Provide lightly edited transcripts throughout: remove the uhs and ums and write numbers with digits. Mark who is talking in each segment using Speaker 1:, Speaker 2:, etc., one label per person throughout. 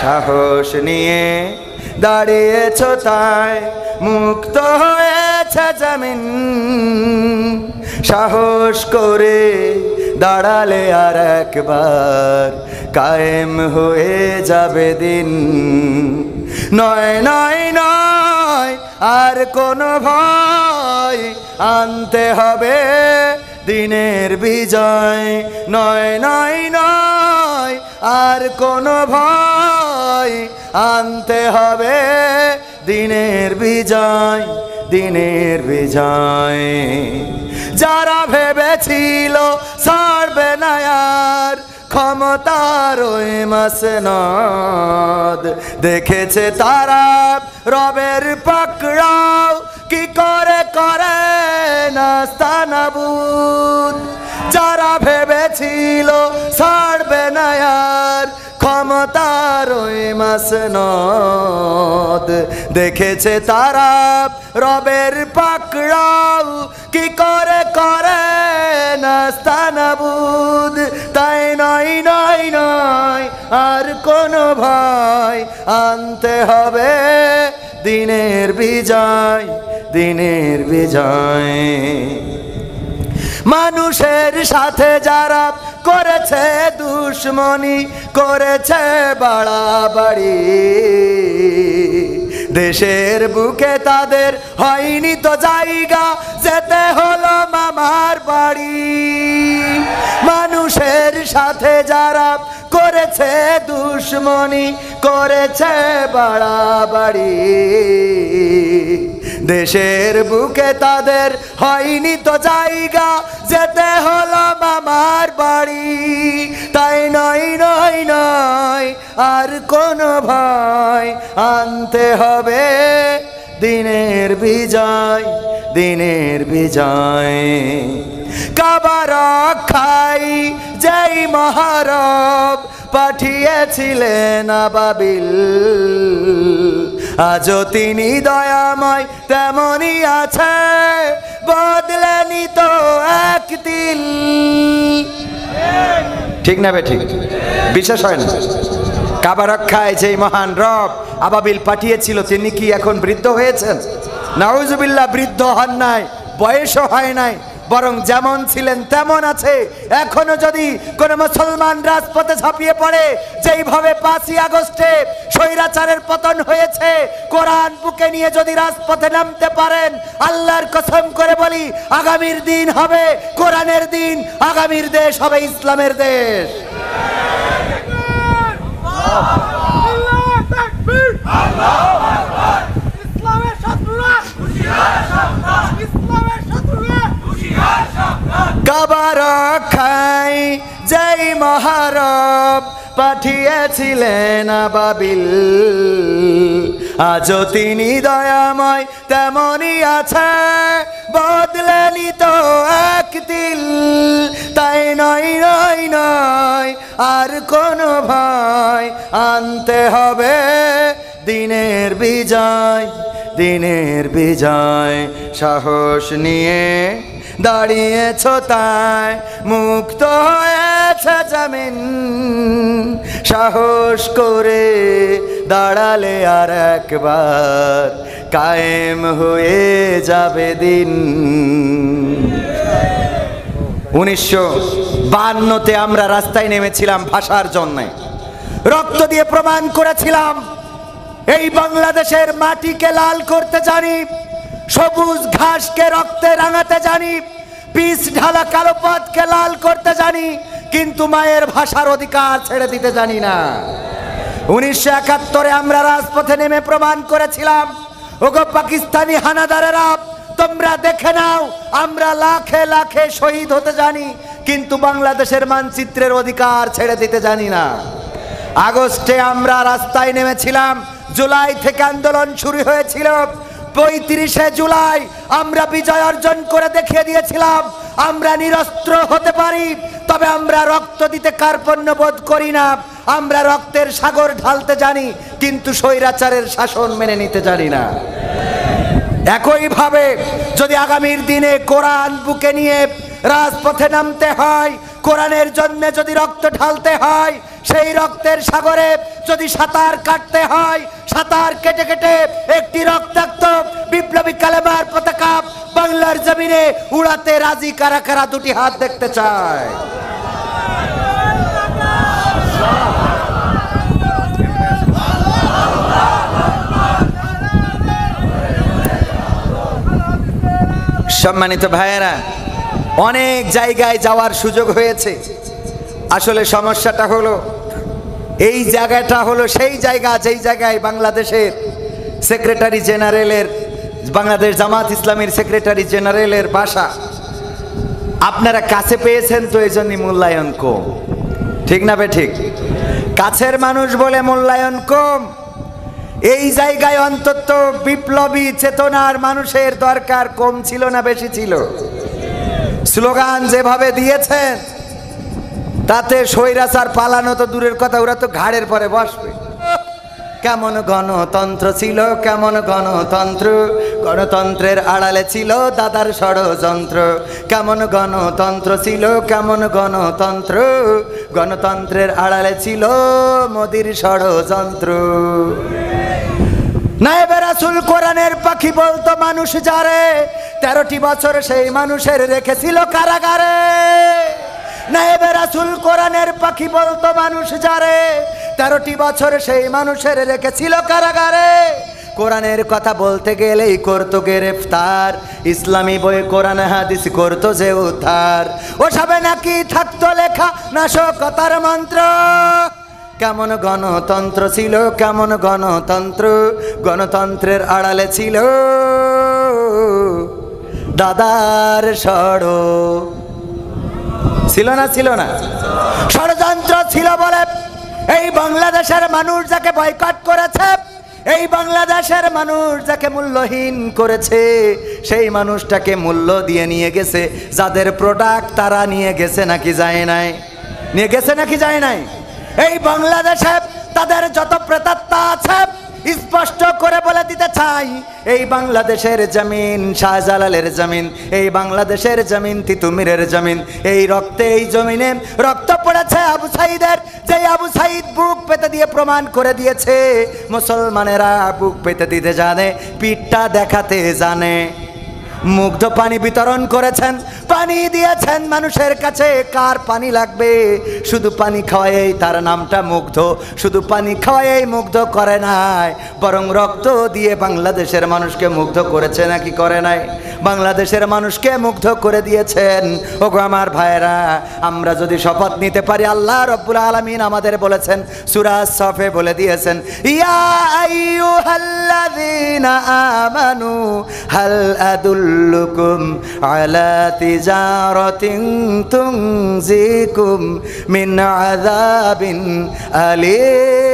Speaker 1: সাহস নিয়ে দাঁড়িয়েছো তাই মুক্ত হয়েছে জমিন। সাহস করে দাঁড়ালে আর একবার কায়েম হয়ে যাবে দিন। নয় নয় নয় আর কোনো ভয়, আনতে হবে দিনের বিজয়। নয় নয় নয় আর কোনো ভয়, আনতে হবে দিনের বিজয়, দিনের বিজয়। যারা ভেবেছিল ছাড়বে না আর ক্ষমতার ওই মাসনদ, দেখেছে তারা রবের পাকড়াও কি করে করে নাস্তানাবুদ। যারা ভেবেছিল ছাড়বে না আর ক্ষমতার ওই মাসনদ, দেখেছে তারা রবের পাকড়াও কি করে করে নাস্তানাবুদ। তাই নয় নয় নয় আর কোনো ভয়, আনতে হবে দিনের বিজয়, দিনের বিজয়। মানুষের সাথে যারা করেছে দুশ্মনী, করেছে বাড়াবাড়ি, দেশের বুকে তাদের হয়নি তো জায়গা, যেতে হলো মামার বাড়ি। মানুষের সাথে যারা করেছে দুশ্মনী, করেছে বাড়াবাড়ি, দেশের বুকে তাদের হয়নি তো জায়গা, যেতে হলো মামার বাড়ি। তাই নয় নয় নয় আর কোনো ভয়, আনতে হবে দিনের বিজয়, দিনের বিজয়। কাবা রক্ষাই যেই মহারব পাঠিয়েছিলেন আবাবিল, আজও তিনি দয়াময় তেমনই আছে, বদলেনি তো এক দিল। ঠিক না বে ঠিক? বিশ্বাস হয় না? কাবা রক্ষায় যেই মহান রব আবাবিল পাঠিয়েছিল, তিনি কি এখন বৃদ্ধ হয়েছেন? নাউজুবিল্লাহ, বৃদ্ধ হন নাই, বয়সও হয় নাই, বরং যেমন ছিলেন তেমন আছে। এখনো যদি কোন মুসলমান রাজপথে ঝাঁপিয়ে পড়ে, যেইভাবে 5ই আগস্টে স্বৈরাচারের পতন হয়েছে, কোরআন বুকে নিয়ে যদি রাজপথে নামতে পারেন, আল্লাহর কসম করে বলি, আগামীর দিন হবে কোরআনের দিন, আগামীর দেশ হবে ইসলামের দেশ। কাবা রক্ষায় যেই মহারব পাঠিয়েছিলেন আবাবিল, আজও তিনি দয়াময় তেমনই আছে, বদলেনি তো এক দিল। তাই নয় নয় নয় আর কোনো ভয়, আনতে হবে দিনের বিজয়, দিনের বিজয়। সাহস নিয়ে দাঁড়িয়েছো তাই মুক্ত হয়েছে জমিন। সাহস করে দাঁড়ালে আর একবার কায়েম হয়ে যাবে দিন। 1952-তে আমরা রাস্তায় নেমেছিলাম ভাষার জন্য, রক্ত দিয়ে প্রমাণ করেছিলাম এই বাংলাদেশের মাটিকে লাল করতে জানি, সবুজ ঘাসকে রক্তে রাঙাতে জানি, পিচ ঢালা কালো পথকে লাল করতে জানি, কিন্তু মায়ের ভাষার অধিকার ছেড়ে দিতে জানি না। 1971-এ আমরা রাজপথে নেমে প্রমাণ করেছিলাম, ওগো পাকিস্তানি হানাদারেরা, তোমরা দেখে নাও, আমরা লাখে লাখে শহীদ হতে জানি, কিন্তু বাংলাদেশের মানচিত্রের অধিকার ছেড়ে দিতে জানি না। আগস্টে আমরা রাস্তায় নেমেছিলাম, জুলাই থেকে আন্দোলন শুরু হয়েছিল। 35শে জুলাই আমরা বিজয় অর্জন করে দেখিয়ে দিয়েছিলাম আমরা নিরস্ত্র হতে পারি, তবে আমরা রক্ত দিতে কার্পণ্য বোধ করি না। আমরা রক্তের সাগর ঢালতে জানি, কিন্তু স্বৈরাচারের শাসন মেনে নিতে জানি না। একইভাবে যদি আগামীর দিনে কোরআন বুকে নিয়ে রাজপথে নামতে হয়, কোরআনের জন্য যদি রক্ত ঢালতে হয়, সেই রক্তের সাগরে যদি সাঁতার কাটতে হয়, সাঁতার কেটে কেটে একটি রক্তাক্ত বিপ্লবী কালেমার পতাকা বাংলার জমিনে উড়াতে রাজি কারা কারা? দুটি হাত দেখতে চায়। সম্মানিত ভাইয়েরা, অনেক জায়গায় যাওয়ার সুযোগ হয়েছে। আসলে সমস্যাটা হলো, এই জায়গাটা হলো সেই জায়গা যেই জায়গায় বাংলাদেশের সেক্রেটারি জেনারেলের, বাংলাদেশ জামাত ইসলামীর সেক্রেটারি জেনারেলের বাসা। আপনারা কাছে পেয়েছেন তো এই জন্যই মূল্যায়ন কম, ঠিক না বে ঠিক? কাছের মানুষ বলে মূল্যায়ন কম। এই জায়গায় অন্তত বিপ্লবী চেতনার মানুষের দরকার কম ছিল না বেশি ছিল? স্লোগান যেভাবে দিয়েছেন তাতে স্বৈরাচার পালানো তো দূরের কথা, ওরা তো ঘাড়ের পরে বসবে। কেমন গণতন্ত্র ছিল, কেমন গণতন্ত্র, গণতন্ত্রের আড়ালে ছিল দাদার ষড়যন্ত্র। কেমন গণতন্ত্র ছিল, কেমন গণতন্ত্র, গণতন্ত্রের আড়ালে ছিল মোদির ষড়যন্ত্র। নায়েবে রাসূল কোরআনের পাখি বলতো মানুষ যারে, 13টি বছর সেই মানুষের রেখেছিল কারাগারে। নায়েবে রাসূল কোরআনের পাখি বলতো মানুষ যারে, 13টি বছর সেই মানুষের রেখেছিল কারাগারে। কোরআনের কথা বলতে গেলেই করতো গ্রেফতার, ইসলামী বই কোরআন হাদিস করতো যে উদ্ধার। ওসবে নাকি থাকতো লেখা নাশকতার মন্ত্র। কেমন গণতন্ত্র ছিল, কেমন গণতন্ত্র, গণতন্ত্রের আড়ালে ছিল দাদার ষড় ছিল না, ছিল না? ষড়যন্ত্র ছিল বলে এই বাংলাদেশের মানুষ যাকে বয়কট করেছে, এই বাংলাদেশের মানুষ যাকে মূল্যহীন করেছে, সেই মানুষটাকে মূল্য দিয়ে নিয়ে গেছে যাদের প্রোডাক্ট, তারা নিয়ে গেছে নাকি যায় নাই? নিয়ে গেছে নাকি যায় নাই? এই বাংলাদেশে তাদের যত প্রেতাত্মা আছে স্পষ্ট করে বলে দিতে চাই, এই বাংলাদেশের জমিন শাহজালালের জমিন, এই বাংলাদেশের জমিন তিতুমিরের জমিন। এই রক্তে, এই জমিনে রক্ত পড়েছে আবু সাইদের, যে আবু সাইদ বুক পেতে দিয়ে প্রমাণ করে দিয়েছে মুসলমানেরা বুক পেতে দিতে জানে, পিঠটা দেখাতে জানে। মুগ্ধ পানি বিতরণ করেছেন, পানি দিয়েছেন মানুষের কাছে। কার পানি লাগবে? শুধু পানি খাওয়াই তার নামটা মুগ্ধ, শুধু পানি খাওয়াই মুগ্ধ করে নাই, বরং রক্ত দিয়ে বাংলাদেশের মানুষকে মুগ্ধ করেছে নাকি করে নাই? বাংলাদেশের মানুষকে মুগ্ধ করে দিয়েছেন। ওগো আমার ভাইরা, আমরা যদি শপথ নিতে পারি, আল্লাহ রব্বুল আলামিন আমাদের বলেছেন, সূরা সফে বলে দিয়েছেন, ইয়া আইয়ুহাল্লাযীনা আমানু হাল আদুল্লুকুম আলা তিজারাতিন তুনজিকুম মিন আযাবিন আলীম।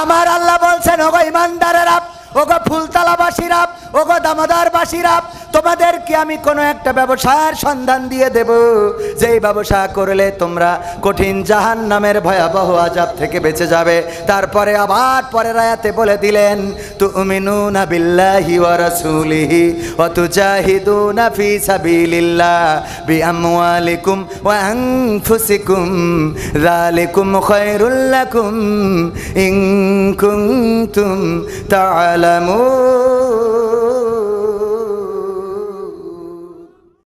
Speaker 1: আমার আল্লাহ বলছেন, ওগো ইমানদারেরা, ওগো ফুলতলাবাসীরা, ওগো দামোদরবাসীরা, তোমাদেরকে আমি কোনো একটা ব্যবসার সন্ধান দিয়ে দেব, যেই ব্যবসা করলে তোমরা কঠিন জাহান্নামের ভয়াবহ আযাব থেকে বেঁচে যাবে। তারপরে আবার পরের আয়াতে বলে দিলেন, তুমিনুনা বিল্লাহি ওয়া রাসূলিহি ওয়া তুজাহিদুনা ফি সাবিলিল্লাহ বিআমওয়ালিকুম ওয়া আনফুসিকুম যালিকুম খায়রুল লাকুম ইন কুনতুম তা'লামুন।